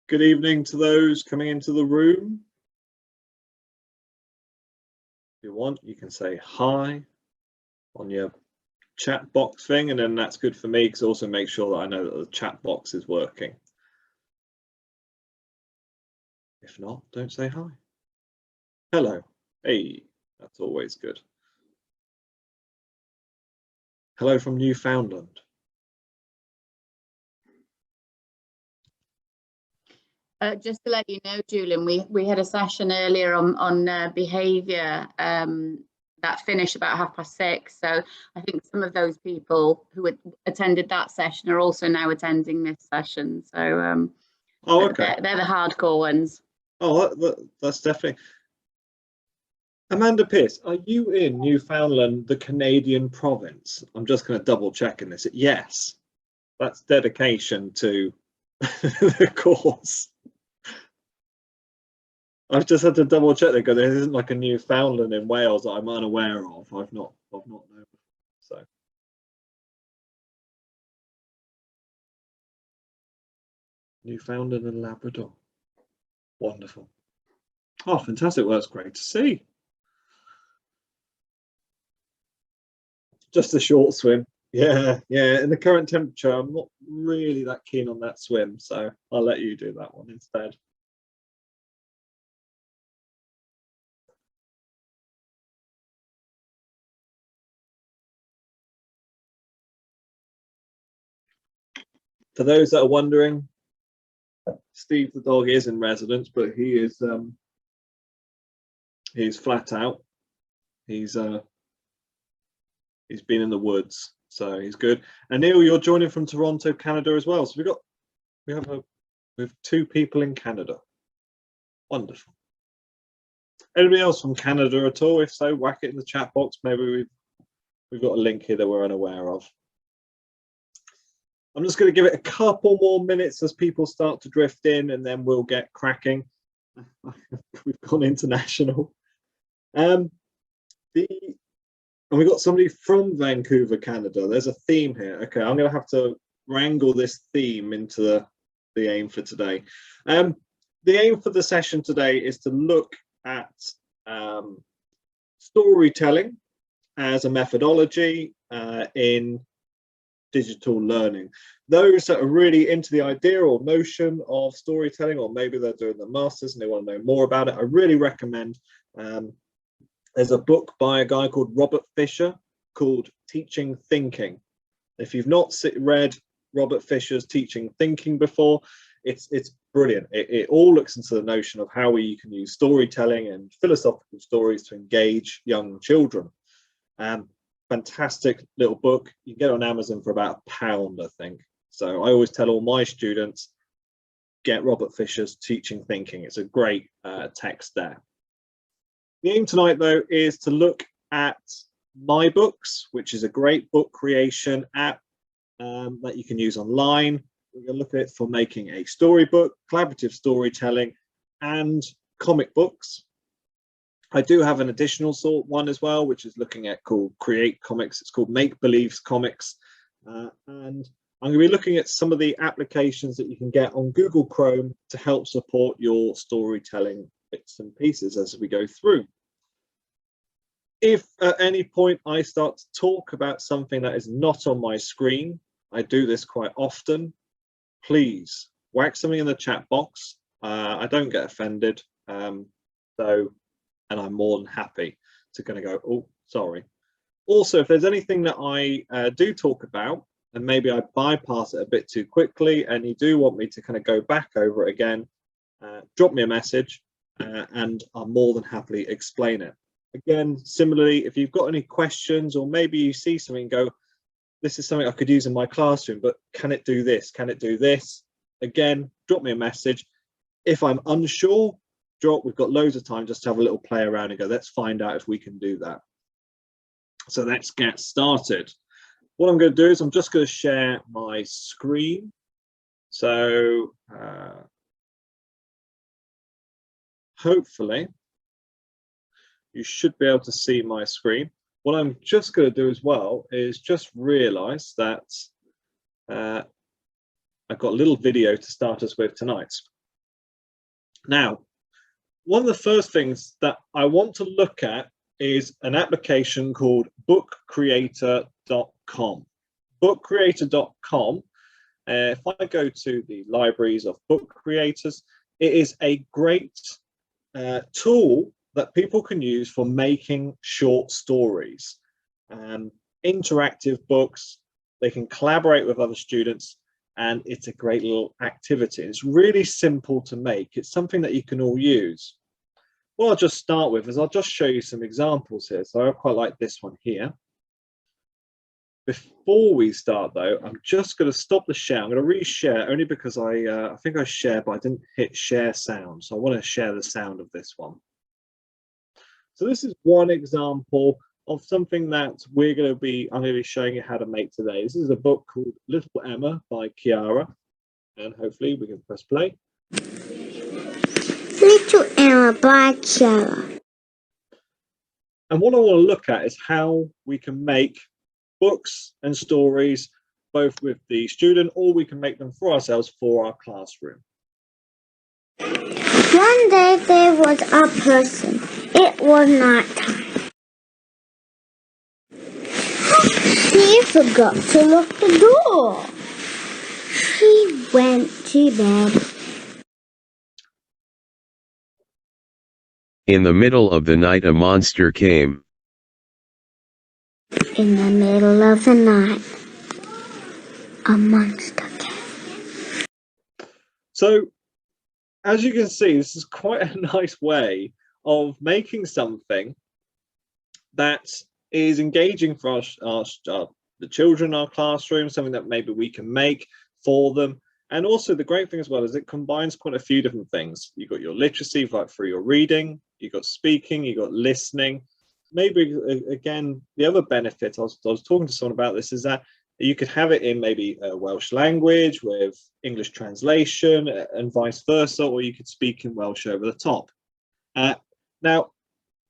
Good evening to those coming into the room. If you want, you can say hi on your chat box thing, and then that's good for me because also make sure that I know that the chat box is working. If not, don't say hi. Hello. Hey, that's always good. Hello from Newfoundland. Just to let you know, Julian, we had a session earlier on behaviour that finished about 6:30. So I think some of those people who attended that session are also now attending this session. So oh, okay. They're the hardcore ones. Oh, that's definitely. Amanda Pierce, are you in Newfoundland, the Canadian province? I'm just going to double check in this. Yes, that's dedication to the cause. I've just had to double check there because there isn't like a Newfoundland in Wales that I'm unaware of. I've not known. So Newfoundland and Labrador. Wonderful. Oh, fantastic. Well, that's great to see. Just a short swim. Yeah. In the current temperature, I'm not really that keen on that swim, so I'll let you do that one instead. For those that are wondering, Steve the dog is in residence, but he's flat out. He's been in the woods, so he's good. And Neil, you're joining from Toronto, Canada as well. So we have 2 people in Canada. Wonderful. Anybody else from Canada at all? If so, whack it in the chat box. Maybe we've got a link here that we're unaware of. I'm just going to give it a couple more minutes as people start to drift in, and then we'll get cracking. We've gone international. And we've got somebody from Vancouver, Canada. There's a theme here. Okay, I'm going to have to wrangle this theme into the aim for today. The aim for the session today is to look at storytelling as a methodology in digital learning. Those that are really into the idea or notion of storytelling, or maybe they're doing the masters and they want to know more about it, I really recommend. There's a book by a guy called Robert Fisher called Teaching Thinking. If you've not read Robert Fisher's Teaching Thinking before, it's brilliant. It all looks into the notion of how you can use storytelling and philosophical stories to engage young children. Fantastic little book. You can get it on Amazon for about £1, I think. So I always tell all my students, get Robert Fisher's Teaching Thinking. It's a great text there. The aim tonight, though, is to look at My Books, which is a great book creation app that you can use online. We're going to look at it for making a storybook, collaborative storytelling, and comic books. I do have an additional one as well, which is looking at called Create Comics. It's called Makebelieves Comics. And I'm going to be looking at some of the applications that you can get on Google Chrome to help support your storytelling bits and pieces as we go through. If at any point I start to talk about something that is not on my screen, I do this quite often, please whack something in the chat box. I don't get offended. And I'm more than happy to kind of go, oh, sorry. Also, if there's anything that I do talk about, and maybe I bypass it a bit too quickly, and you do want me to kind of go back over it again, drop me a message, and I'll more than happily explain it. Again, similarly, if you've got any questions, or maybe you see something and go, this is something I could use in my classroom, but can it do this? Can it do this? Again, drop me a message. If I'm unsure, we've got loads of time just to have a little play around and go, let's find out if we can do that. So let's get started. What I'm going to do is I'm just going to share my screen. So hopefully you should be able to see my screen. What I'm just going to do as well is just realize that I've got a little video to start us with tonight. Now, one of the first things that I want to look at is an application called bookcreator.com. Bookcreator.com, if I go to the libraries of book creators, it is a great tool that people can use for making short stories, interactive books. They can collaborate with other students, and it's a great little activity. It's really simple to make. It's something that you can all use. What I'll just start with is I'll just show you some examples here. So I quite like this one here. Before we start though, I'm just going to stop the share. I'm going to re-share only because I think I shared, but I didn't hit share sound. So I want to share the sound of this one. So this is one example of something that I'm going to be showing you how to make today. This is a book called Little Emma by Kiara, and hopefully we can press play. Little Emma by Kiara. And what I want to look at is how we can make books and stories, both with the student, or we can make them for ourselves for our classroom. One day there was a person. It was night time. She forgot to lock the door. She went to bed. In the middle of the night a monster came. In the middle of the night, a monster came. So, as you can see, this is quite a nice way of making something that is engaging for the children in our classroom, something that maybe we can make for them. And also the great thing as well is it combines quite a few different things. You've got your literacy, like for your reading, you've got speaking, you've got listening. Maybe again, the other benefit, I was talking to someone about this, is that you could have it in maybe a Welsh language with English translation and vice versa, or you could speak in Welsh over the top. Now,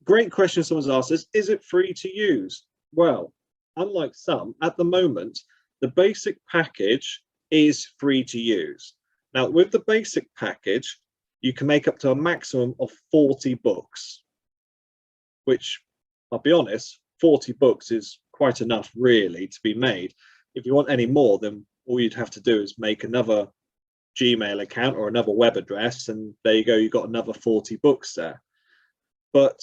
great question someone's asked is it free to use? Well, unlike some, at the moment, the basic package is free to use. Now, with the basic package, you can make up to a maximum of 40 books, which, I'll be honest, 40 books is quite enough really to be made. If you want any more, then all you'd have to do is make another Gmail account or another web address, and there you go, you've got another 40 books there. But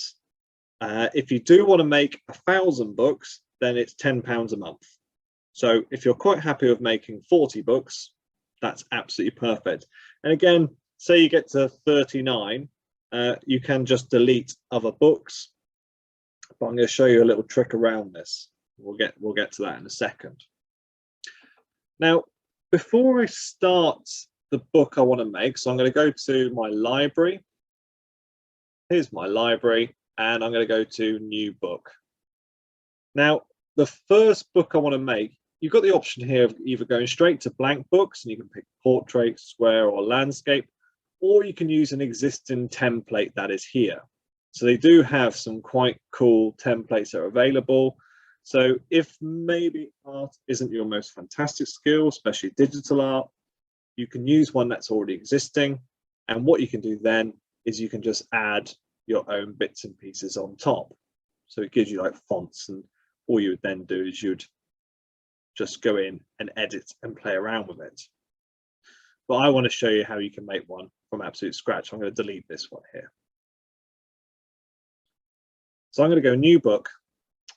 if you do want to make 1,000 books, then it's £10 a month. So if you're quite happy with making 40 books, that's absolutely perfect. And again, say you get to 39, you can just delete other books. But I'm going to show you a little trick around this. We'll get to that in a second. Now, before I start the book I want to make, so I'm going to go to my library. Here's my library, and I'm going to go to new book. Now, the first book I want to make, you've got the option here of either going straight to blank books, and you can pick portrait, square, or landscape, or you can use an existing template that is here. So they do have some quite cool templates that are available. So if maybe art isn't your most fantastic skill, especially digital art, you can use one that's already existing. And what you can do then is you can just add your own bits and pieces on top. So it gives you like fonts, and all you would then do is you'd just go in and edit and play around with it. But I want to show you how you can make one from absolute scratch. I'm going to delete this one here. So I'm going to go new book,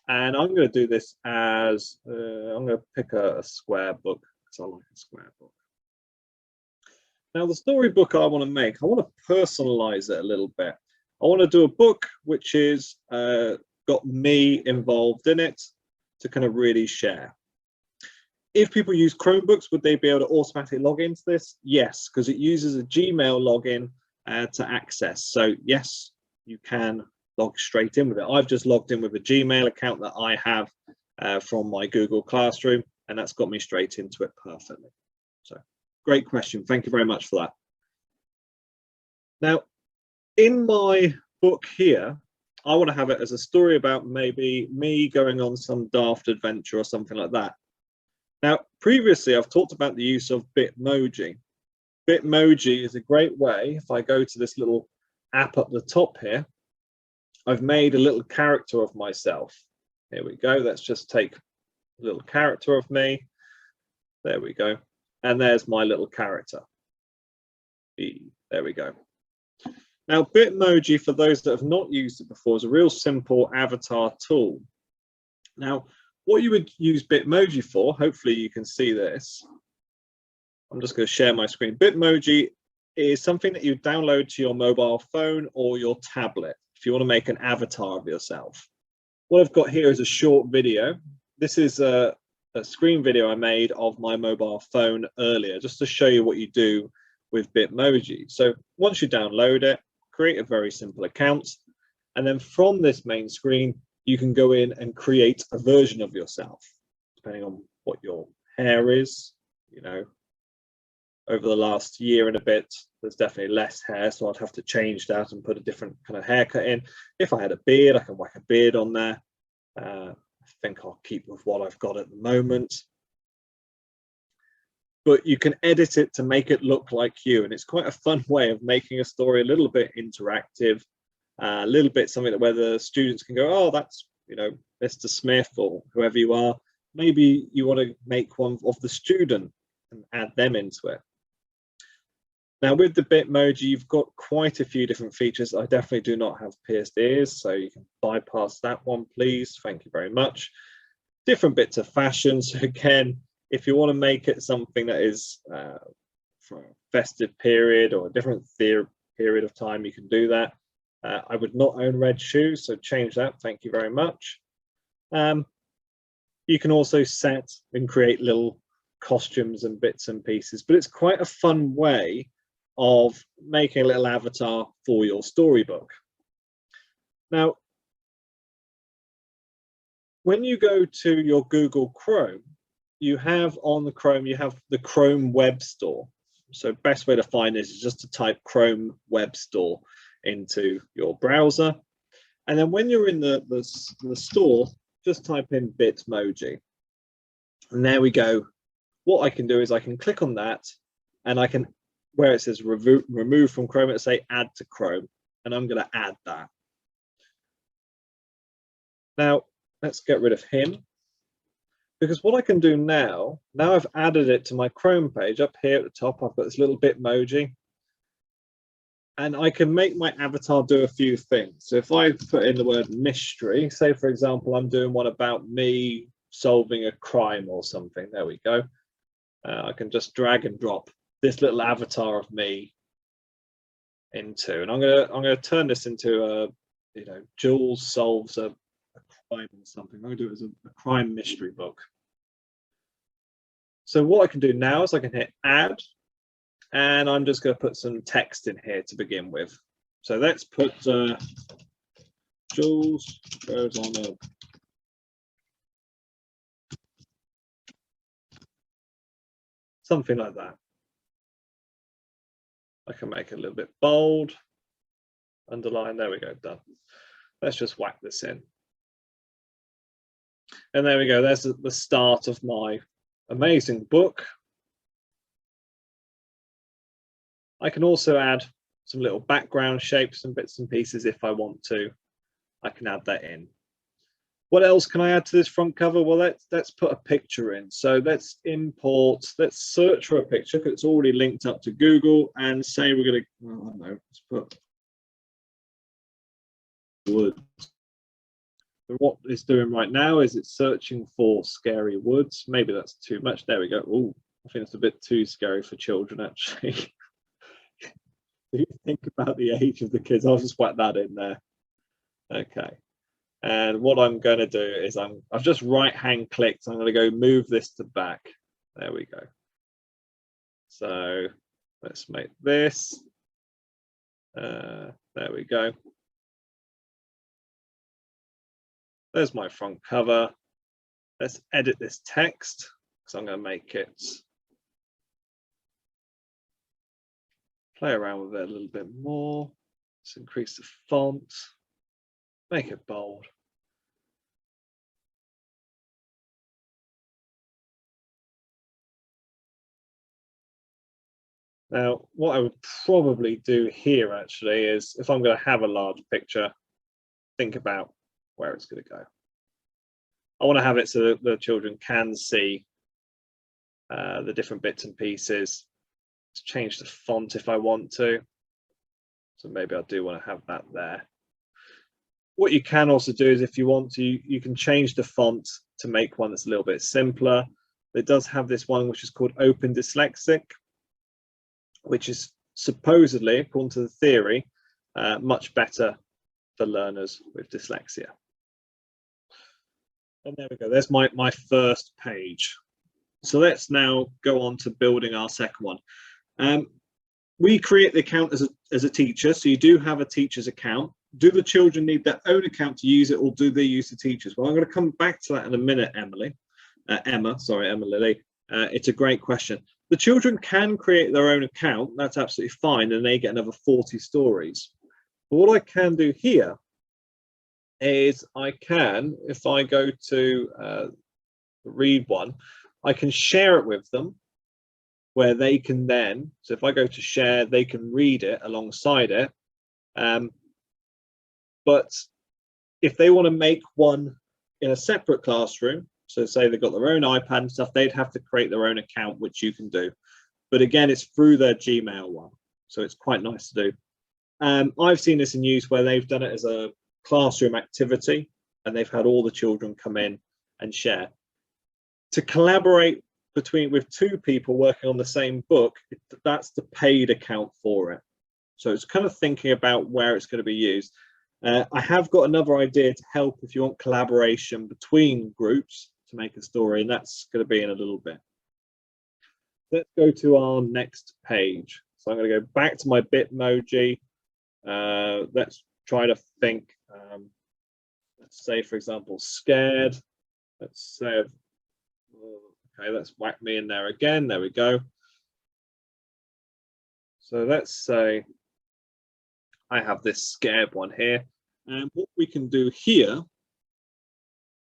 and I'm going to do this as, I'm going to pick a square book, because I like a square book. Now the storybook I want to make, I want to personalize it a little bit. I want to do a book which is got me involved in it to kind of really share. If people use Chromebooks, would they be able to automatically log into this? Yes, because it uses a Gmail login to access. So yes, you can log straight in with it. I've just logged in with a Gmail account that I have from my Google Classroom, and that's got me straight into it perfectly. So great question. Thank you very much for that. Now, in my book here, I want to have it as a story about maybe me going on some daft adventure or something like that. Now, previously, I've talked about the use of Bitmoji. Bitmoji is a great way. If I go to this little app up the top here, I've made a little character of myself. Here we go. Let's just take a little character of me. There we go. And there's my little character. There we go. Now, Bitmoji, for those that have not used it before, is a real simple avatar tool. Now, what you would use Bitmoji for, hopefully you can see this. I'm just going to share my screen. Bitmoji is something that you download to your mobile phone or your tablet if you want to make an avatar of yourself. What I've got here is a short video. This is a screen video I made of my mobile phone earlier, just to show you what you do with Bitmoji. So once you download it, create a very simple account, and then from this main screen, you can go in and create a version of yourself, depending on what your hair is. You know, over the last year and a bit, there's definitely less hair, so I'd have to change that and put a different kind of haircut in. If I had a beard, I can whack a beard on there. I think I'll keep with what I've got at the moment. But you can edit it to make it look like you, and it's quite a fun way of making a story a little bit interactive, a little bit something that where the students can go, oh, that's, you know, Mr. Smith or whoever you are. Maybe you want to make one of the student and add them into it. Now with the Bitmoji, you've got quite a few different features. I definitely do not have pierced ears, so you can bypass that one, please. Thank you very much. Different bits of fashion. So again, if you want to make it something that is for a festive period or a different period of time, you can do that. I would not own red shoes, so change that. Thank you very much. You can also set and create little costumes and bits and pieces, but it's quite a fun way of making a little avatar for your storybook. Now, when you go to your Google Chrome, you have on the Chrome, you have the Chrome Web Store. So best way to find this is just to type Chrome Web Store into your browser. And then when you're in the store, just type in Bitmoji. And there we go. What I can do is I can click on that, and I can, where it says remove from Chrome, it say add to Chrome, and I'm going to add that. Now, let's get rid of him. Because what I can do now I've added it to my Chrome page. Up here at the top, I've got this little Bitmoji. And I can make my avatar do a few things. So if I put in the word mystery, say, for example, I'm doing one about me solving a crime or something. There we go. I can just drag and drop this little avatar of me into, and I'm gonna turn this into a, you know, Jules solves a crime or something. I'm gonna do it as a crime mystery book. So what I can do now is I can hit add, and I'm just going to put some text in here to begin with. So let's put Jules goes on a something like that. I can make it a little bit bold, underline. There we go, done. Let's just whack this in. And there we go. There's the start of my amazing book. I can also add some little background shapes and bits and pieces if I want to. I can add that in. What else can I add to this front cover? Well, let's put a picture in. So let's search for a picture because it's already linked up to Google, and say we're going to, well, I don't know, let's put woods. What it's doing right now is it's searching for scary woods. Maybe that's too much. There we go. Oh, I think it's a bit too scary for children, actually. Do you think about the age of the kids? I'll just whack that in there. Okay. And what I'm going to do is I've just right-hand clicked. I'm going to go move this to back. There we go. So let's make this. There we go. There's my front cover. Let's edit this text because I'm going to make it, play around with it a little bit more. Let's increase the font, make it bold. Now, what I would probably do here actually is, if I'm going to have a large picture, think about where it's going to go. I want to have it so that the children can see the different bits and pieces. Let's change the font if I want to. So maybe I do want to have that there. What you can also do is, if you want to, you can change the font to make one that's a little bit simpler. It does have this one which is called Open Dyslexic, which is supposedly, according to the theory, much better for learners with dyslexia. And there we go, there's my first page. So let's now go on to building our second one. We create the account as a teacher, so you do have a teacher's account. Do the children need their own account to use it, or do they use the teacher's? Well, I'm going to come back to that in a minute, Emma Lily. It's a great question. The children can create their own account, that's absolutely fine, and they get another 40 stories. But what I can do here is I can, if I go to read one, I can share it with them, where they can then, so if I go to share, they can read it alongside it. But if they want to make one in a separate classroom, so say they've got their own iPad and stuff, they'd have to create their own account, which you can do. But again, it's through their Gmail one, so it's quite nice to do. I've seen this in use where they've done it as a classroom activity, and they've had all the children come in and share. To collaborate with two people working on the same book, that's the paid account for it. So it's kind of thinking about where it's going to be used. I have got another idea to help if you want collaboration between groups to make a story, and that's going to be in a little bit. Let's go to our next page. So I'm going to go back to my Bitmoji. Let's try to think. Let's say, for example, scared. Let's say, okay, let's whack me in there again. There we go. So let's say I have this scared one here, and what we can do here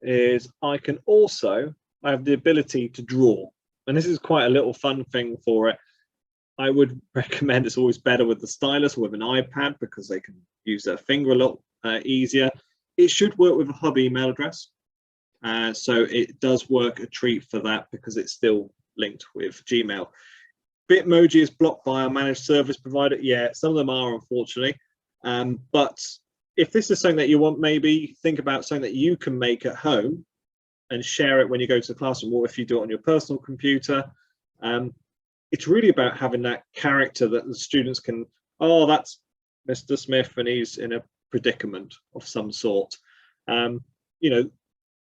is I have the ability to draw, and this is quite a little fun thing for it. I would recommend it's always better with the stylus or with an iPad, because they can use their finger a lot easier. It should work with a hub email address, so it does work a treat for that, because it's still linked with Gmail. Bitmoji is blocked by our managed service provider. Yeah, some of them are, unfortunately. But if this is something that you want, maybe think about something that you can make at home and share it when you go to the classroom, or if you do it on your personal computer. It's really about having that character that the students can, oh, that's Mr. Smith and he's in a predicament of some sort. You know,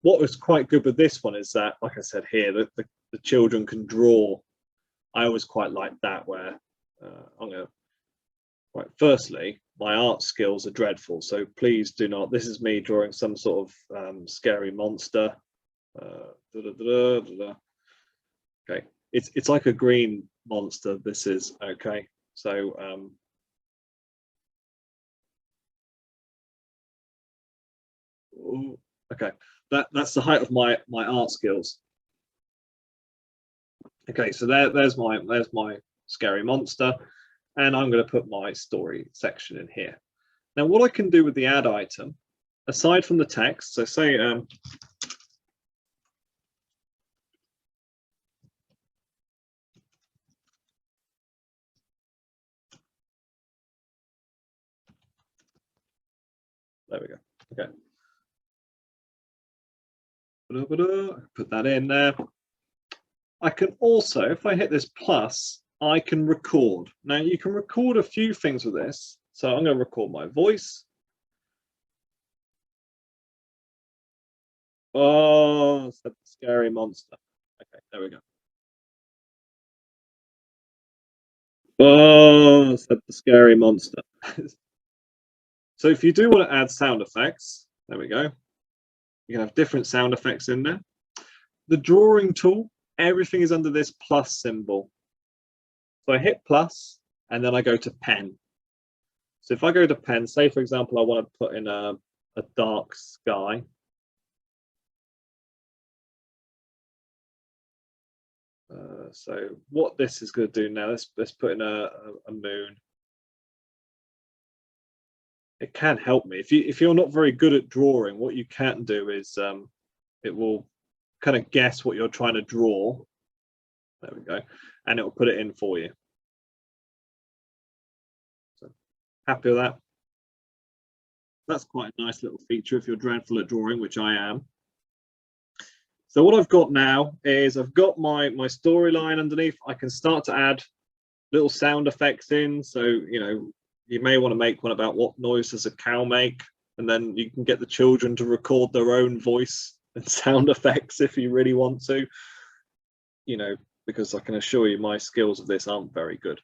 what was quite good with this one is that, like I said here, the children can draw. I always quite like that, where firstly, my art skills are dreadful, so please do not. This is me drawing some sort of scary monster. Okay, it's like a green monster. This is okay. So okay, that's the height of my art skills. Okay, so there's my scary monster. And I'm going to put my story section in here. Now, what I can do with the add item, aside from the text, so say, there we go. Okay. Put that in there. I can also, if I hit this plus, I can record. Now you can record a few things with this. So I'm going to record my voice. Oh, it's a scary monster. Okay, there we go. Oh, it's a scary monster. So if you do want to add sound effects, there we go. You can have different sound effects in there. The drawing tool, everything is under this plus symbol. So I hit plus, and then I go to pen. So if I go to pen, say for example, I want to put in a dark sky. So what this is going to do now, let's put in a moon. It can help me if you're not very good at drawing. What you can do is it will kind of guess what you're trying to draw. There we go, and it will put it in for you. So happy with that. That's quite a nice little feature if you're dreadful at drawing, which I am. So what I've got now is I've got my storyline underneath. I can start to add little sound effects in. So, you know, you may want to make one about what noise does a cow make, and then you can get the children to record their own voice and sound effects if you really want to, you know, because I can assure you my skills of this aren't very good.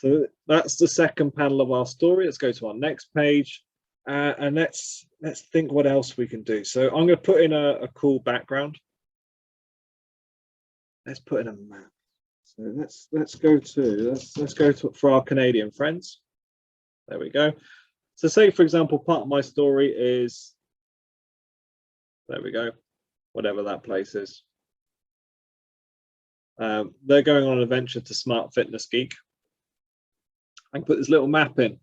So that's the second panel of our story. Let's go to our next page, and let's think what else we can do. So I'm going to put in a cool background. Let's put in a map. So let's go to for our Canadian friends. There we go. So say for example, part of my story is, there we go, whatever that place is. They're going on an adventure to Smart Fitness Geek. I can put this little map in.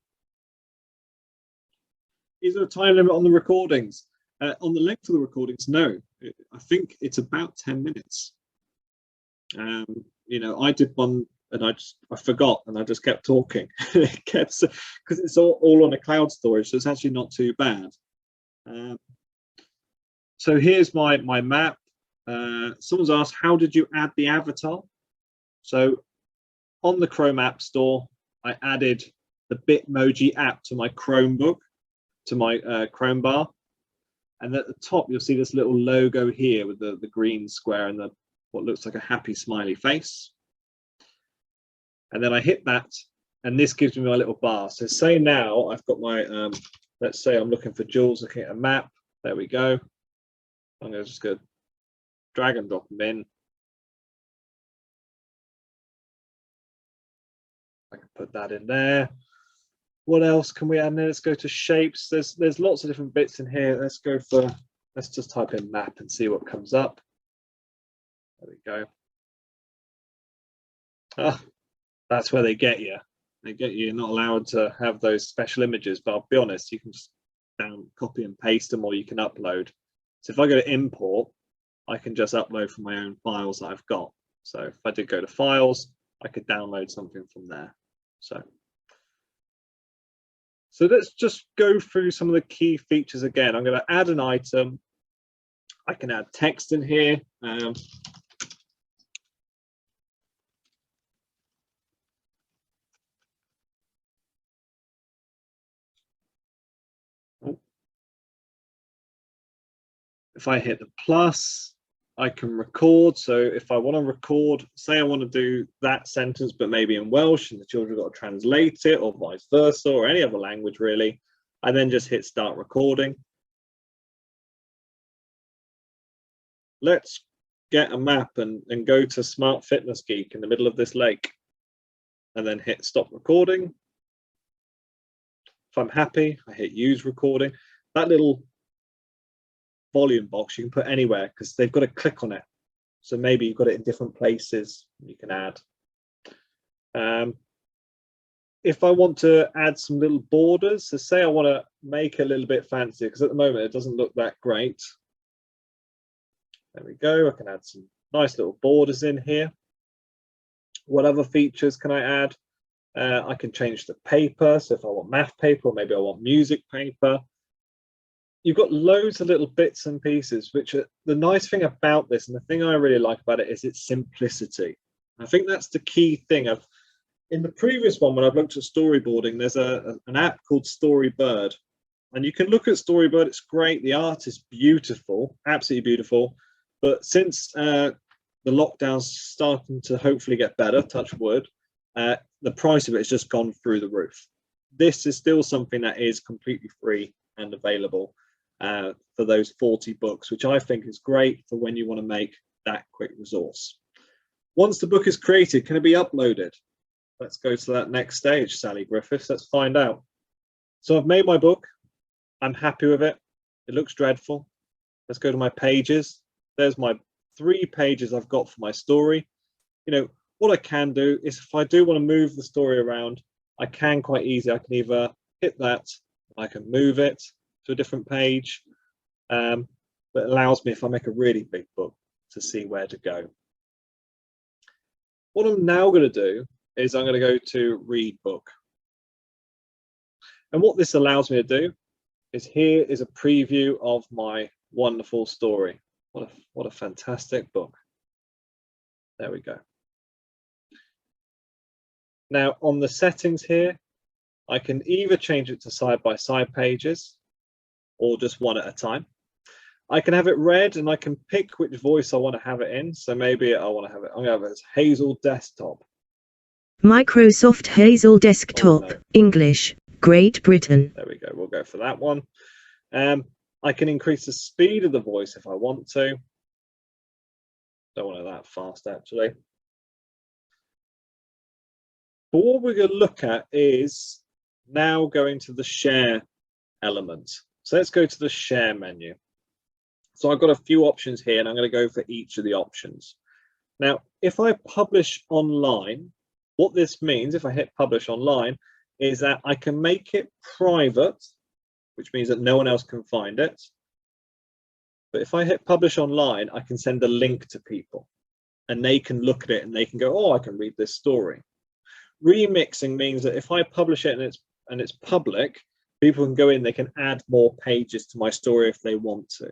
Is there a time limit on the recordings? On the length of the recordings, no. I think it's about 10 minutes. You know, I did one and I forgot and I just kept talking. It kept, because it's all on a cloud storage, so it's actually not too bad. So here's my map. Someone's asked, how did you add the avatar? So on the Chrome App Store, I added the Bitmoji app to my Chromebook, to my Chrome bar. And at the top, you'll see this little logo here with the green square and what looks like a happy smiley face. And then I hit that, and this gives me my little bar. So say now I've got my, let's say I'm looking for Jules, looking at a map. There we go. I'm just going to drag and drop them in. I can put that in there. What else can we add? Let's go to shapes. There's lots of different bits in here. Let's just type in map and see what comes up. There we go. Ah, that's where they get you. They get you. You're not allowed to have those special images, but I'll be honest, you can just copy and paste them, or you can upload. So if I go to import, I can just upload from my own files that I've got. So if I did go to files, I could download something from there. So let's just go through some of the key features again. I'm going to add an item. I can add text in here. If I hit the plus, I can record. So if I want to record, say I want to do that sentence, but maybe in Welsh, and the children have got to translate it, or vice versa, or any other language really, I then just hit start recording. Let's get a map and go to Smart Fitness Geek in the middle of this lake, and then hit stop recording. If I'm happy, I hit use recording. That little volume box you can put anywhere because they've got to click on it. So maybe you've got it in different places you can add. If I want to add some little borders, so say I want to make it a little bit fancier, because at the moment it doesn't look that great. There we go. I can add some nice little borders in here. What other features can I add? I can change the paper. So if I want math paper, or maybe I want music paper. You've got loads of little bits and pieces, which are the nice thing about this, and the thing I really like about it is its simplicity. I think that's the key thing. In the previous one, when I've looked at storyboarding, there's an app called Storyboard, and you can look at Storyboard. It's great. The art is beautiful, absolutely beautiful. But since the lockdown's starting to hopefully get better, touch wood, the price of it has just gone through the roof. This is still something that is completely free and available for those 40 books, which I think is great for when you want to make that quick resource. Once the book is created, can it be uploaded? Let's go to that next stage, Sally Griffiths. Let's find out. So I've made my book. I'm happy with it. It looks dreadful. Let's go to my pages. There's my 3 pages I've got for my story. You know, what I can do is if I do want to move the story around, I can quite easily. I can either hit that, I can move it to a different page, but it allows me, if I make a really big book, to see where to go. What I'm now going to do is I'm going to go to read book. And what this allows me to do is here is a preview of my wonderful story. What a fantastic book. There we go. Now on the settings here, I can either change it to side-by-side pages or just one at a time. I can have it read and I can pick which voice I want to have it in. So maybe I want to have it, I'm going to have it as Hazel Desktop. Microsoft Hazel Desktop, Oh, no. English, Great Britain. There we go, we'll go for that one. I can increase the speed of the voice if I want to. Don't want it that fast actually. But what we're going to look at is now going to the share element. So let's go to the share menu. So I've got a few options here and I'm going to go for each of the options. Now, if I publish online, what this means, if I hit publish online, is that I can make it private, which means that no one else can find it. But if I hit publish online, I can send a link to people and they can look at it and they can go, oh, I can read this story. Remixing means that if I publish it and it's public, people can go in, they can add more pages to my story if they want to.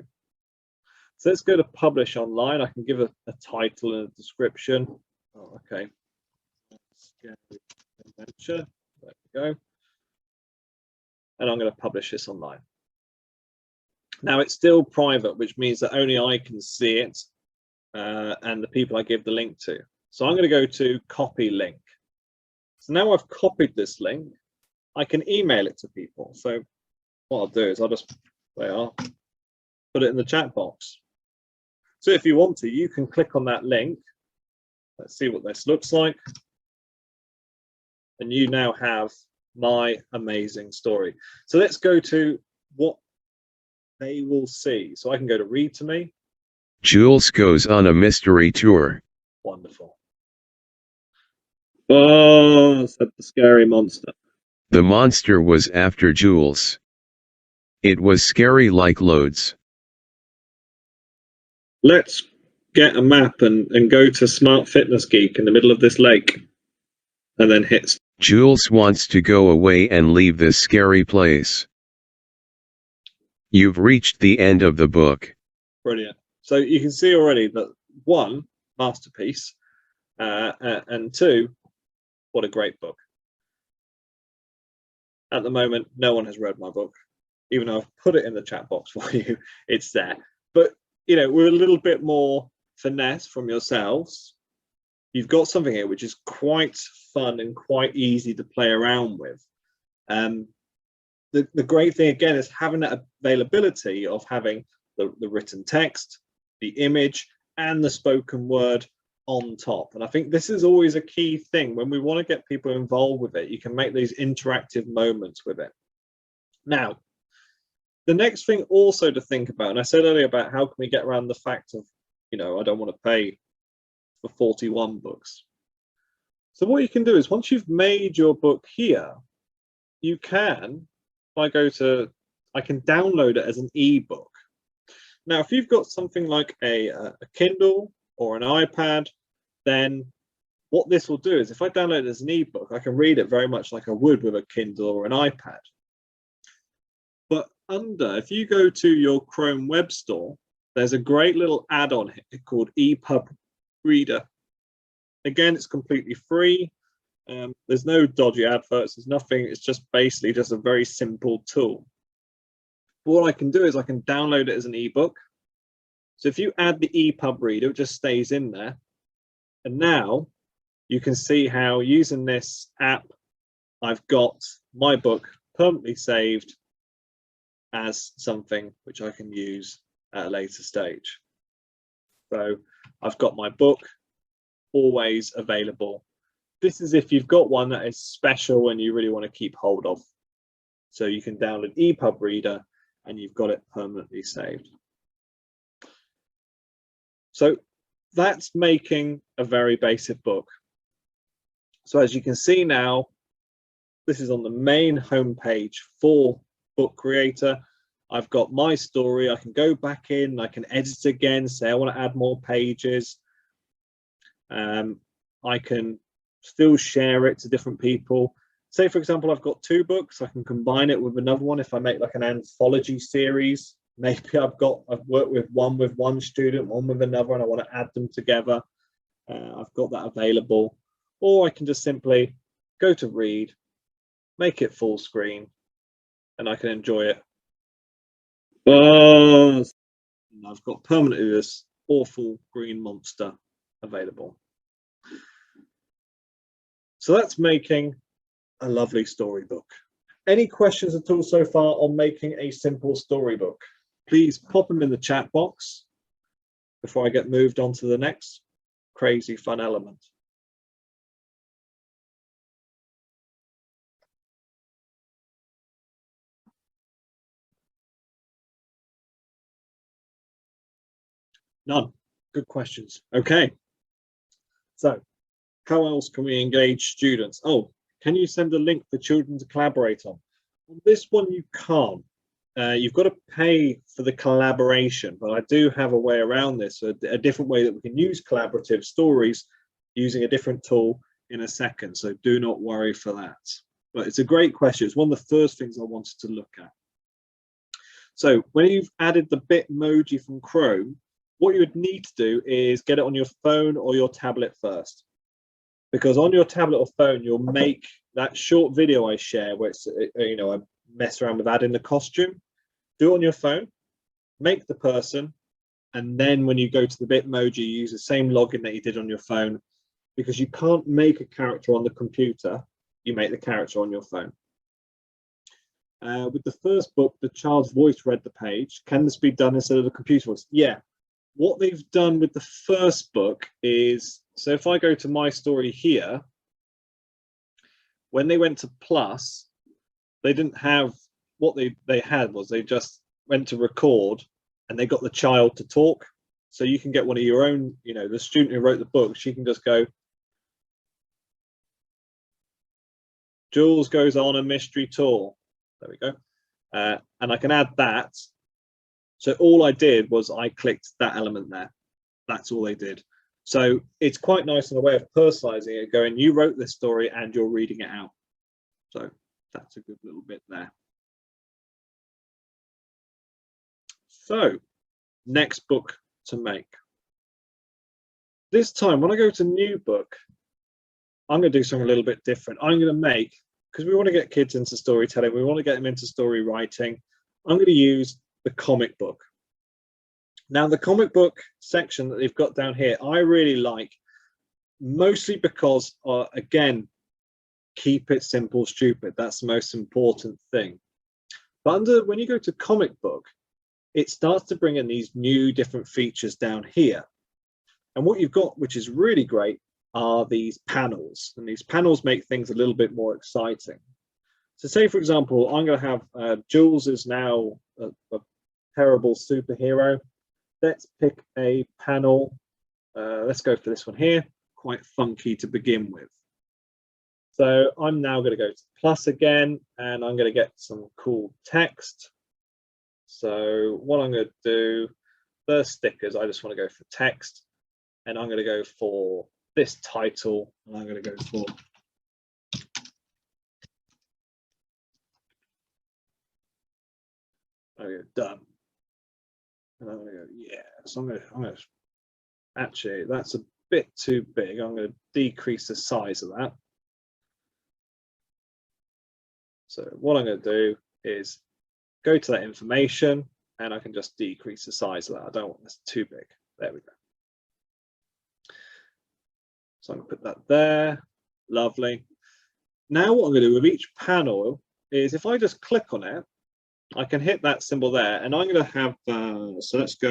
So let's go to publish online. I can give a title and a description. Oh, okay. Scary adventure. There we go. And I'm going to publish this online. Now it's still private, which means that only I can see it and the people I give the link to. So I'm going to go to copy link. So now I've copied this link, I can email it to people. So what I'll do is I'll just, there you are, put it in the chat box. So if you want to, you can click on that link. Let's see what this looks like. And you now have my amazing story. So let's go to what they will see. So I can go to read to me. Jules goes on a mystery tour. Wonderful. Oh, said the scary monster. The monster was after Jules. It was scary like loads. Let's get a map and go to Smart Fitness Geek in the middle of this lake. And then hit. Jules wants to go away and leave this scary place. You've reached the end of the book. Brilliant. So you can see already that 1, masterpiece, and 2, what a great book. At the moment, no one has read my book, even though I've put it in the chat box for you, it's there. But, you know, we're a little bit more finesse from yourselves. You've got something here which is quite fun and quite easy to play around with. The great thing, again, is having that availability of having the written text, the image, and the spoken word on top. And I think this is always a key thing when we want to get people involved with it. You can make these interactive moments with it. Now, the next thing also to think about, and I said earlier about how can we get around the fact of, you know, I don't want to pay for 41 books. So what you can do is once you've made your book here, you can, I can download it as an ebook. Now, if you've got something like a Kindle or an iPad, then what this will do is if I download it as an ebook, I can read it very much like I would with a Kindle or an iPad. But if you go to your Chrome Web Store, there's a great little add-on here called EPUB Reader. Again, it's completely free. There's no dodgy adverts, there's nothing, it's just basically just a very simple tool. What I can do is I can download it as an ebook. So if you add the EPUB Reader, it just stays in there. And now you can see how using this app, I've got my book permanently saved as something which I can use at a later stage. So I've got my book always available. This is if you've got one that is special and you really want to keep hold of. So you can download EPUB Reader and you've got it permanently saved. So that's making a very basic book. So as you can see now, this is on the main homepage for Book Creator. I've got my story. I can go back in, I can edit again, say I want to add more pages. I can still share it to different people. Say, for example, I've got 2 books. I can combine it with another one if I make like an anthology series. Maybe I've worked with one student, one with another, and I want to add them together. I've got that available. Or I can just simply go to read, make it full screen, and I can enjoy it. And I've got permanently this awful green monster available. So that's making a lovely storybook. Any questions at all so far on making a simple storybook? Please pop them in the chat box before I get moved on to the next crazy fun element. None. Good questions. Okay. So how else can we engage students? Oh, can you send a link for children to collaborate on? On this one, you can't. You've got to pay for the collaboration, but I do have a way around this, a different way that we can use collaborative stories using a different tool in a second. So do not worry for that. But it's a great question. It's one of the first things I wanted to look at. So when you've added the Bitmoji from Chrome, what you would need to do is get it on your phone or your tablet first. Because on your tablet or phone, you'll make that short video I share where it's, you know, I mess around with adding the costume. Do it on your phone, make the person, and then when you go to the Bitmoji, you use the same login that you did on your phone, because you can't make a character on the computer. You make the character on your phone. With the first book, the child's voice read the page. Can this be done instead of the computer voice? Yeah. What they've done with the first book is, so if I go to my story here, when they went to Plus, they didn't have, what they had was they just went to record and they got the child to talk. So you can get one of your own, you know, the student who wrote the book, she can just go, Jules goes on a mystery tour. There we go. And I can add that. So all I did was I clicked that element there. That's all they did. So it's quite nice in a way of personalizing it, going, you wrote this story and you're reading it out. So that's a good little bit there. So next book to make. This time, when I go to new book, I'm going to do something a little bit different. I'm going to make, because we want to get kids into storytelling, we want to get them into story writing, I'm going to use the comic book. Now, the comic book section that they've got down here, I really like, mostly because, again, keep it simple, stupid. That's the most important thing. But when you go to comic book, it starts to bring in these new different features down here. And what you've got, which is really great, are these panels. And these panels make things a little bit more exciting. So say, for example, I'm going to have Jules is now a terrible superhero. Let's pick a panel. Let's go for this one here. Quite funky to begin with. So I'm now going to go to Plus again, and I'm going to get some cool text. So what I'm going to do, first stickers, I just want to go for text, and I'm going to go for this title, and I'm going to go for done. And I'm going to go, yeah. So I'm going to actually, that's a bit too big. I'm going to decrease the size of that. So what I'm going to do is go to that information, and I can just decrease the size of that. I don't want this too big. There we go. So I'm going to put that there. Lovely. Now what I'm going to do with each panel is, if I just click on it, I can hit that symbol there, and I'm going to have, so let's go,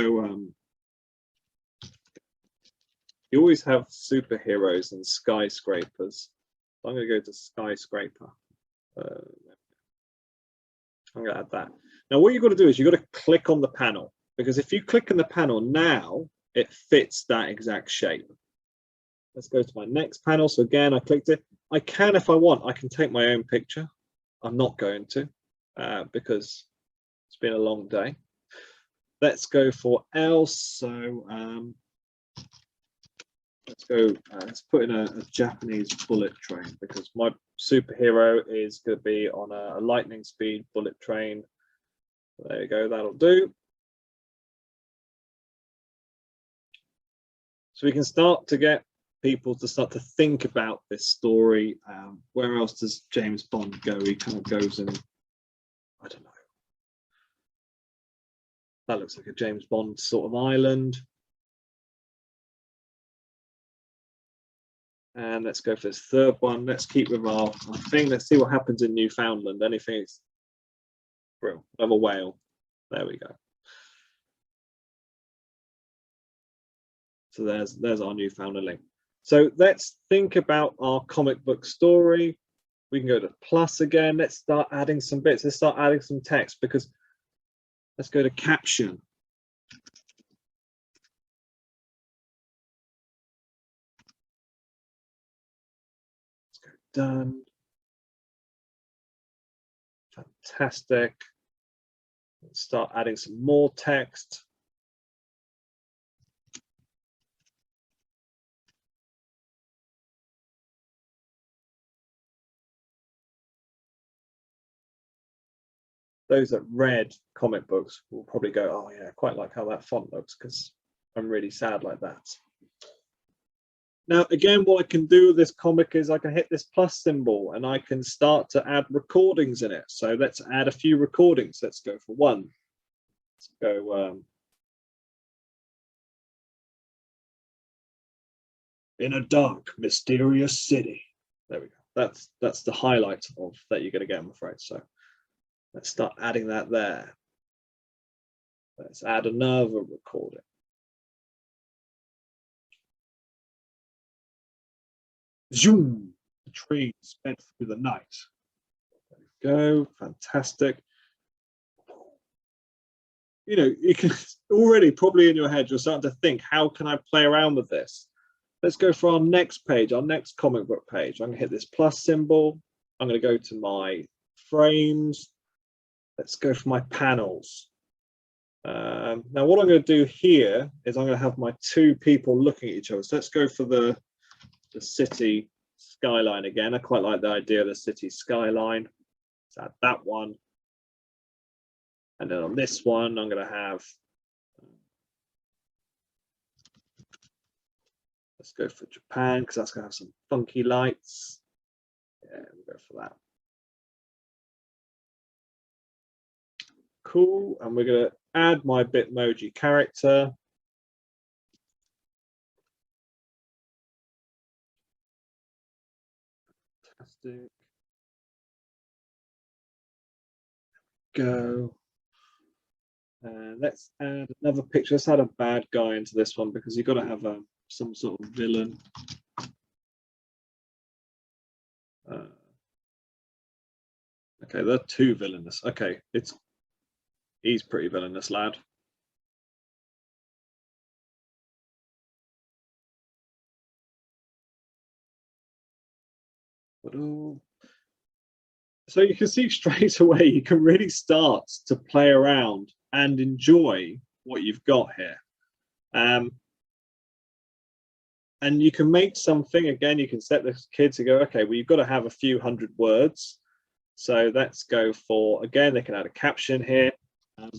you always have superheroes and skyscrapers. So I'm going to go to skyscraper. I'm going to add that. Now what you've got to do is you've got to click on the panel, because if you click on the panel now, it fits that exact shape. Let's go to my next panel. So again, I clicked it. I can, if I want, I can take my own picture. I'm not going to because it's been a long day. Let's go for else. So let's go, let's put in a Japanese bullet train because my superhero is going to be on a lightning speed bullet train. There you go, that'll do. So we can start to get people to start to think about this story. Where else does James Bond go? He kind of goes in, I don't know. That looks like a James Bond sort of island. And let's go for this third one. Let's keep with our thing. Let's see what happens in Newfoundland. Anything? Another whale. There we go. So there's our Newfoundland link. So let's think about our comic book story. We can go to plus again. Let's start adding some bits. Let's start adding some text because let's go to caption. Let's go done. Fantastic. Let's start adding some more text. Those that read comic books will probably go, oh yeah, I quite like how that font looks because I'm really sad like that. Now, again, what I can do with this comic is I can hit this plus symbol and I can start to add recordings in it. So let's add a few recordings. Let's go for one. Let's go in a dark, mysterious city. There we go. That's the highlight of that you're going to get, I'm afraid. So let's start adding that there. Let's add another recording. Zoom, the train sped through the night. There we go, fantastic. You know, you can already probably in your head, you're starting to think, how can I play around with this? Let's go for our next page, our next comic book page. I'm gonna hit this plus symbol. I'm gonna go to my frames. Let's go for my panels. Now what I'm going to do here is I'm going to have my two people looking at each other. So let's go for the city skyline again. I quite like the idea of the city skyline. Let's add that one. And then on this one, I'm going to have, let's go for Japan because that's going to have some funky lights. Yeah, we'll go for that. Cool, and we're going to add my Bitmoji character. Fantastic. Go. And let's add another picture. Let's add a bad guy into this one because you've got to have some sort of villain. Okay, they're too villainous. Okay, he's pretty villainous, lad. So you can see straight away, you can really start to play around and enjoy what you've got here. And you can make something, again, you can set the kids to go, okay, well, you've got to have a few hundred words. So let's go for, again, they can add a caption here. Add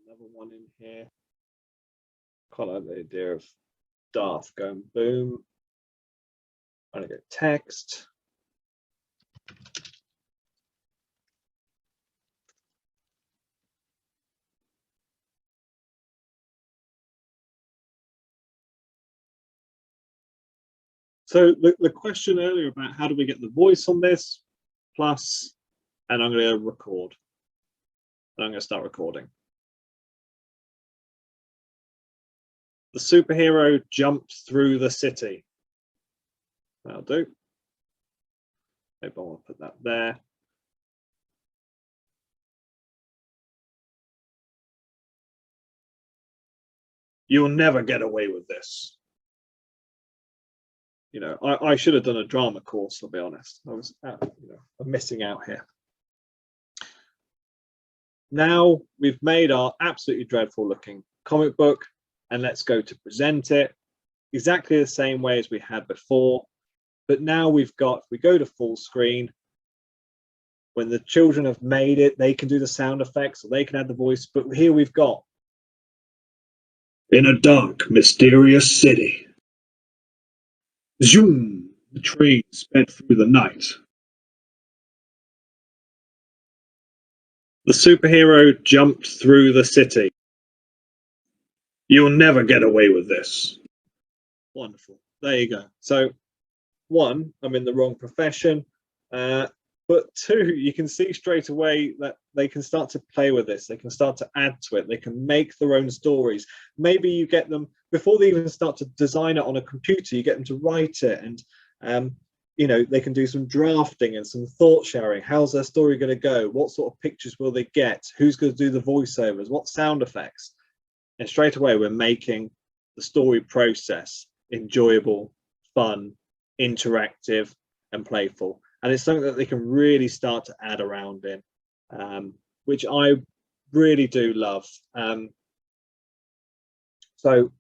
another one in here. Quite like the idea of Darth going boom. I'm going to go text. So the question earlier about how do we get the voice on this, plus, and I'm going to record. And I'm going to start recording. The superhero jumps through the city. That'll do. Maybe I want to put that there. You'll never get away with this. You know, I should have done a drama course, I'll be honest. I was I'm missing out here. Now we've made our absolutely dreadful looking comic book, and let's go to present it exactly the same way as we had before. But now we go to full screen. When the children have made it, they can do the sound effects or they can add the voice. But here we've got, in a dark, mysterious city. Zoom, the train sped through the night. The superhero jumped through the city. You'll never get away with this. Wonderful. There you go. So, one, I'm in the wrong profession. But two, you can see straight away that they can start to play with this. They can start to add to it. They can make their own stories. Maybe you get them, before they even start to design it on a computer, you get them to write it. And, you know, they can do some drafting and some thought sharing. How's their story going to go? What sort of pictures will they get? Who's going to do the voiceovers? What sound effects? And straight away, we're making the story process enjoyable, fun, interactive, and playful. And it's something that they can really start to add around in, which I really do love. So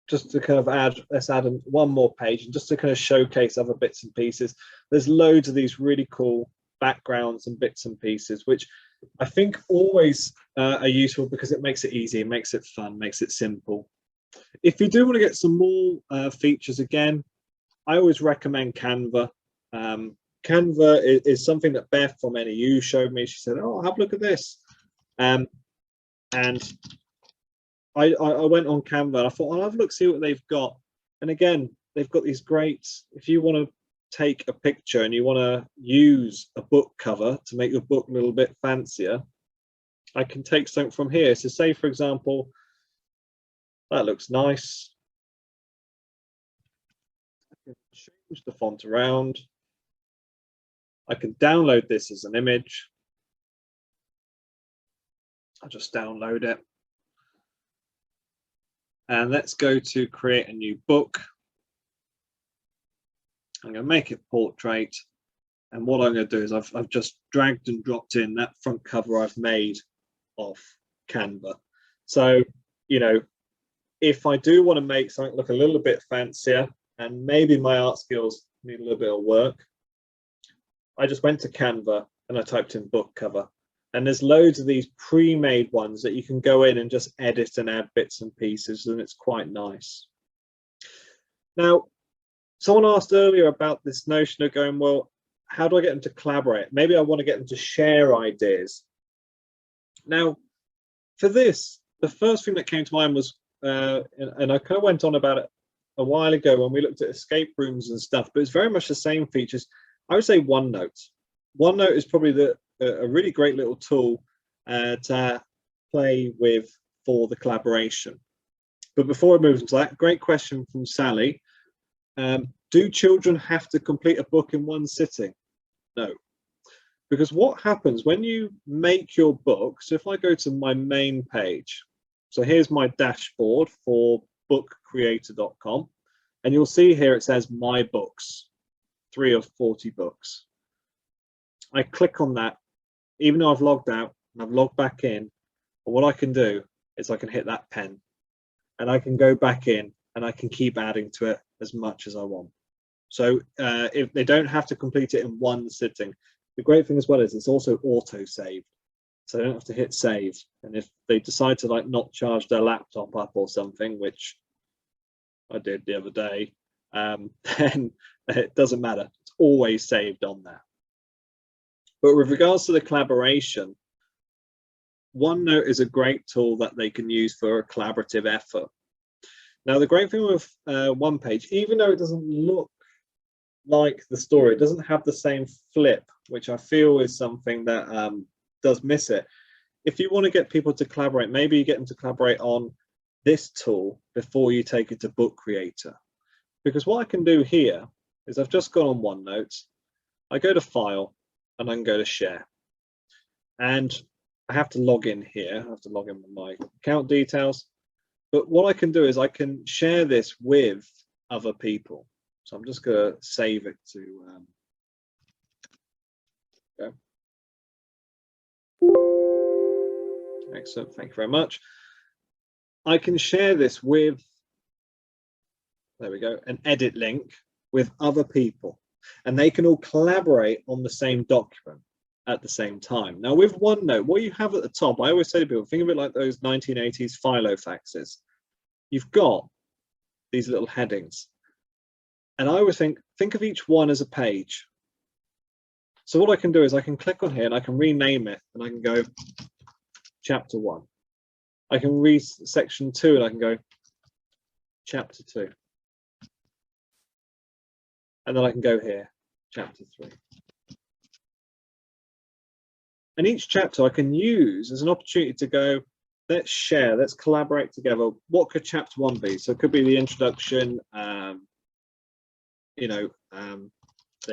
just to kind of let's add one more page, and just to kind of showcase other bits and pieces. There's loads of these really cool backgrounds and bits and pieces, which I think always are useful because it makes it easy, it makes it fun, makes it simple. If you do want to get some more features, again, I always recommend Canva. Canva is something that Beth from NEU showed me. She said, "Oh, have a look at this," and I went on Canva and I thought, I'll have a look, see what they've got. And again, they've got these great, if you want to take a picture and you want to use a book cover to make your book a little bit fancier, I can take something from here. So say, for example, that looks nice. I can change the font around. I can download this as an image. I'll just download it. And let's go to create a new book. I'm going to make it portrait. And what I'm going to do is I've just dragged and dropped in that front cover I've made off Canva. So, you know, if I do want to make something look a little bit fancier, and maybe my art skills need a little bit of work, I just went to Canva and I typed in book cover. And there's loads of these pre-made ones that you can go in and just edit and add bits and pieces, and it's quite nice. Now, someone asked earlier about this notion of going, well, how do I get them to collaborate? Maybe I want to get them to share ideas. Now, for this, the first thing that came to mind was, and I kind of went on about it a while ago when we looked at escape rooms and stuff, but it's very much the same features. I would say Onenote. Onenote is probably a really great little tool to play with for the collaboration. But before I move into that, great question from Sally. Do children have to complete a book in one sitting? No. Because what happens when you make your book, so if I go to my main page, so here's my dashboard for bookcreator.com, and you'll see here it says my books, 3 of 40 books. I click on that, even though I've logged out and I've logged back in, and what I can do is I can hit that pen and I can go back in and I can keep adding to it as much as I want. So if they don't have to complete it in one sitting. The great thing as well is it's also auto-saved. So they don't have to hit save. And if they decide to like not charge their laptop up or something, which I did the other day, then it doesn't matter. It's always saved on there. But with regards to the collaboration, OneNote is a great tool that they can use for a collaborative effort. Now, the great thing with one page, even though it doesn't look like the story, it doesn't have the same flip, which I feel is something that does miss it. If you want to get people to collaborate, maybe you get them to collaborate on this tool before you take it to Book Creator. Because what I can do here is I've just gone on OneNote. I go to File, and I can go to Share. And I have to log in here. I have to log in with my account details. But what I can do is I can share this with other people. So I'm just going to save it to go. Excellent, thank you very much. I can share this with, there we go, an edit link with other people, and they can all collaborate on the same document at the same time. Now with OneNote, what you have at the top, I always say to people, think of it like those 1980s filofaxes. You've got these little headings, and I always think of each one as a page. So what I can do is I can click on here and I can rename it, and I can go chapter 1. I can read section 2 and I can go chapter 2. And then I can go here, chapter 3. And each chapter I can use as an opportunity to go, let's share, let's collaborate together. What could chapter 1 be? So it could be the introduction, they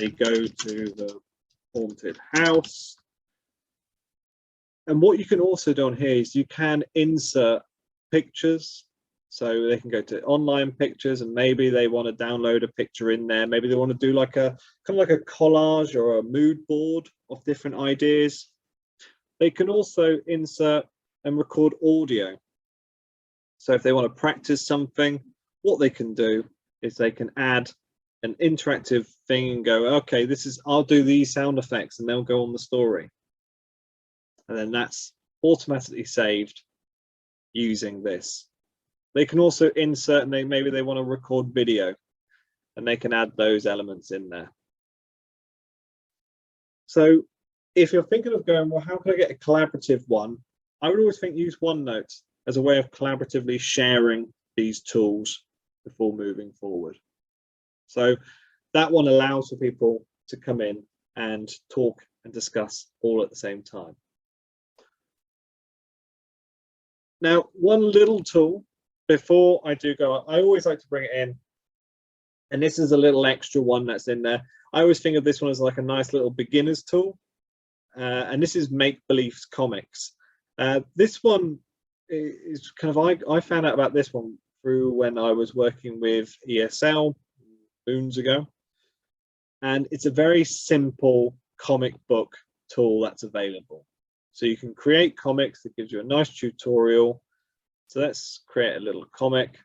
go to the haunted house. And what you can also do on here is you can insert pictures. So they can go to online pictures, and maybe they want to download a picture in there. Maybe they want to do like a kind of like a collage or a mood board of different ideas. They can also insert and record audio. So if they want to practice something, what they can do is they can add an interactive thing and go, okay, I'll do these sound effects, and they'll go on the story. And then that's automatically saved using this. They can also insert, and maybe they want to record video, and they can add those elements in there. So if you're thinking of going, well, how can I get a collaborative one? I would always think use OneNote as a way of collaboratively sharing these tools before moving forward. So that one allows for people to come in and talk and discuss all at the same time. Now, one little tool before I do go, I always like to bring it in, and this is a little extra one that's in there. I always think of this one as like a nice little beginner's tool, and this is Makebelieves Comics. This one is kind of, I found out about this one through when I was working with ESL moons ago, and it's a very simple comic book tool that's available. So you can create comics that gives you a nice tutorial. So let's create a little comic.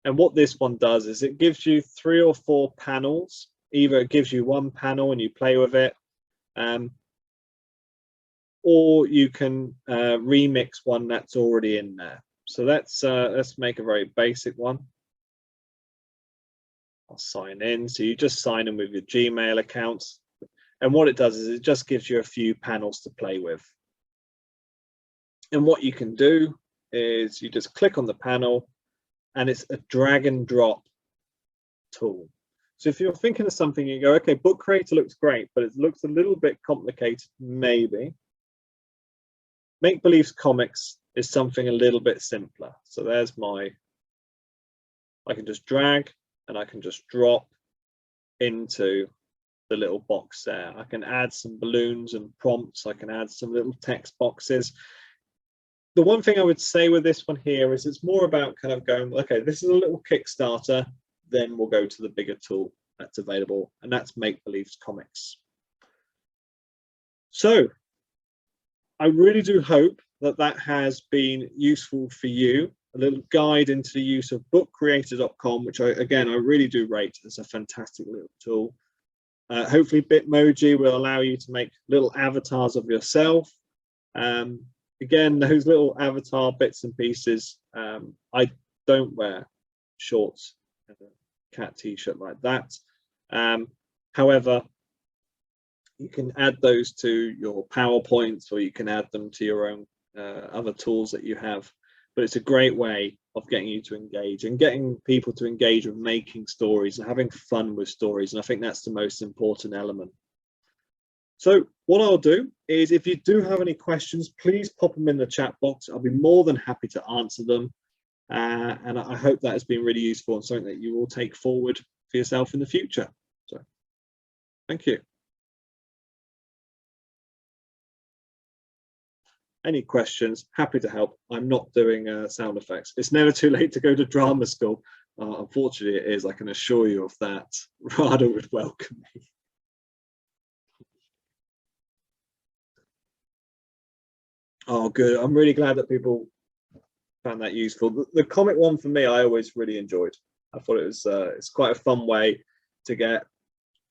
And what this one does is it gives you 3 or 4 panels. Either it gives you one panel and you play with it, or you can remix one that's already in there. So let's make a very basic one. I'll sign in. So you just sign in with your Gmail accounts. And what it does is it just gives you a few panels to play with. And what you can do is you just click on the panel, and it's a drag and drop tool. So if you're thinking of something, you go, okay, Book Creator looks great, but it looks a little bit complicated, maybe. Makebelieves Comics is something a little bit simpler. So there's I can just drag and I can just drop into the little box there. I can add some balloons and prompts. I can add some little text boxes. The one thing I would say with this one here is it's more about kind of going, okay, this is a little Kickstarter, then we'll go to the bigger tool that's available, and that's Makebelieves Comics. So I really do hope that that has been useful for you, a little guide into the use of bookcreator.com, which I really do rate as a fantastic little tool. Hopefully Bitmoji will allow you to make little avatars of yourself. Again, those little avatar bits and pieces, I don't wear shorts and a cat t-shirt like that. However, you can add those to your PowerPoints, or you can add them to your own other tools that you have. But it's a great way of getting you to engage and getting people to engage with making stories and having fun with stories. And I think that's the most important element. So what I'll do is, if you do have any questions, please pop them in the chat box. I'll be more than happy to answer them. And I hope that has been really useful and something that you will take forward for yourself in the future. So thank you. Any questions? Happy to help. I'm not doing sound effects. It's never too late to go to drama school. Unfortunately, it is. I can assure you of that. Rada would welcome me. Oh, good. I'm really glad that people found that useful. The comic one for me, I always really enjoyed. I thought it was it's quite a fun way to get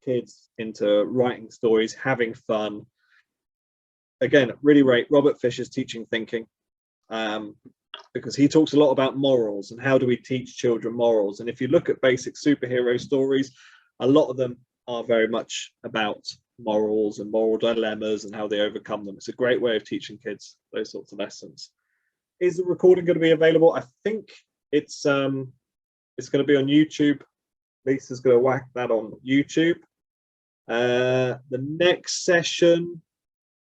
kids into writing stories, having fun. Again, really rate Robert Fisher's Teaching Thinking, because he talks a lot about morals and how do we teach children morals. And if you look at basic superhero stories, a lot of them are very much about morals and moral dilemmas and how they overcome them. It's a great way of teaching kids those sorts of lessons. Is the recording going to be available? I think it's going to be on YouTube. Lisa's going to whack that on YouTube. The next session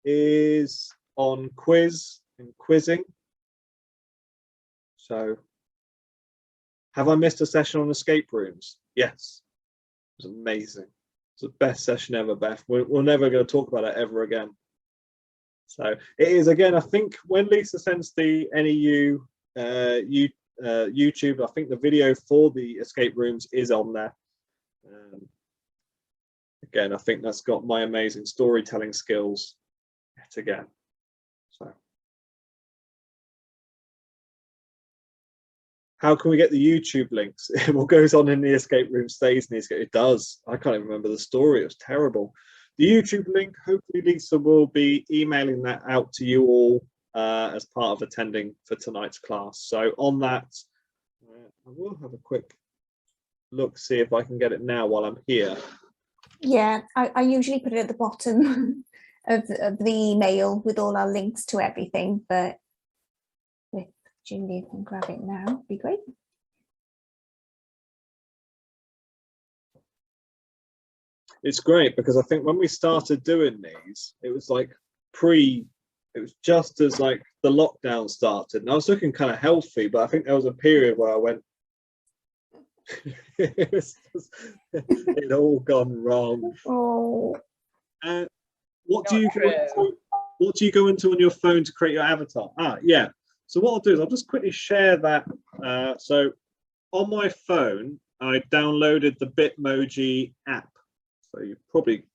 is on quiz and quizzing. So have I missed a session on escape rooms? Yes. It was amazing. It's the best session ever, Beth. We're never going to talk about it ever again. So it is, again, I think when Lisa sends the NEU YouTube, I think the video for the escape rooms is on there. Again, I think that's got my amazing storytelling skills yet again. So how can we get the YouTube links? What goes on in the escape room stays in the escape. It does. I can't even remember the story. It was terrible. The YouTube link, hopefully Lisa will be emailing that out to you all as part of attending for tonight's class. So on that, I will have a quick look, see if I can get it now while I'm here. Yeah, I usually put it at the bottom of the email with all our links to everything, but if Julie can grab it now, it'd be great. It's great because I think when we started doing these, it was like it was just as like the lockdown started, and I was looking kind of healthy, but I think there was a period where I went, it all gone wrong. Oh. What do you go into on your phone to create your avatar? Yeah. So what I'll do is I'll just quickly share that. So on my phone, I downloaded the Bitmoji app. So you probably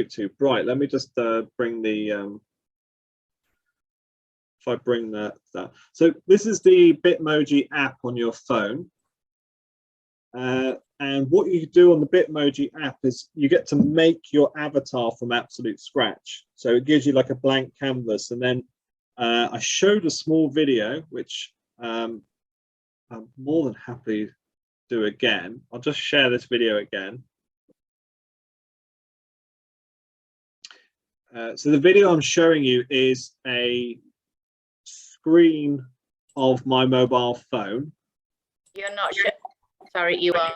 too bright. Let me just bring the if I bring that. So this is the Bitmoji app on your phone. And what you do on the Bitmoji app is you get to make your avatar from absolute scratch. So it gives you like a blank canvas. And then I showed a small video, which I'm more than happy to do again. I'll just share this video again. So the video I'm showing you is a screen of my mobile phone. You're not sure. Sorry, you are.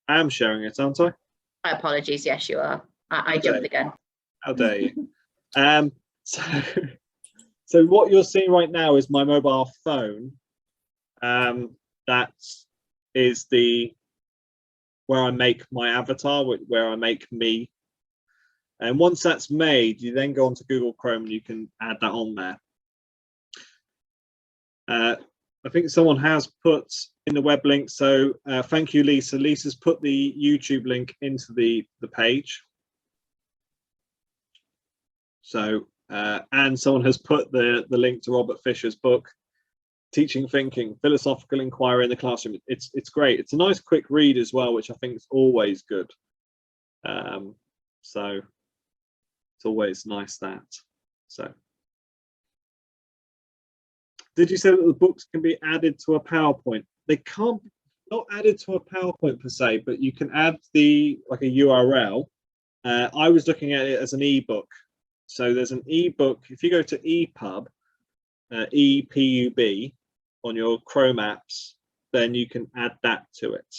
I am sharing it, aren't I? My apologies. Yes, you are. I jumped again. How dare you? So what you're seeing right now is my mobile phone. That is where I make my avatar, where I make me. And once that's made, you then go onto Google Chrome and you can add that on there. I think someone has put in the web link. So thank you, Lisa. Lisa's put the YouTube link into the page. So and someone has put the link to Robert Fisher's book, Teaching Thinking, Philosophical Inquiry in the Classroom. It's great. It's a nice quick read as well, which I think is always good. So it's always nice that. So did you say that the books can be added to a PowerPoint? They can't, not added to a PowerPoint per se, but you can add like a URL. I was looking at it as an ebook. So there's an ebook. If you go to EPUB, EPUB on your Chrome apps, then you can add that to it.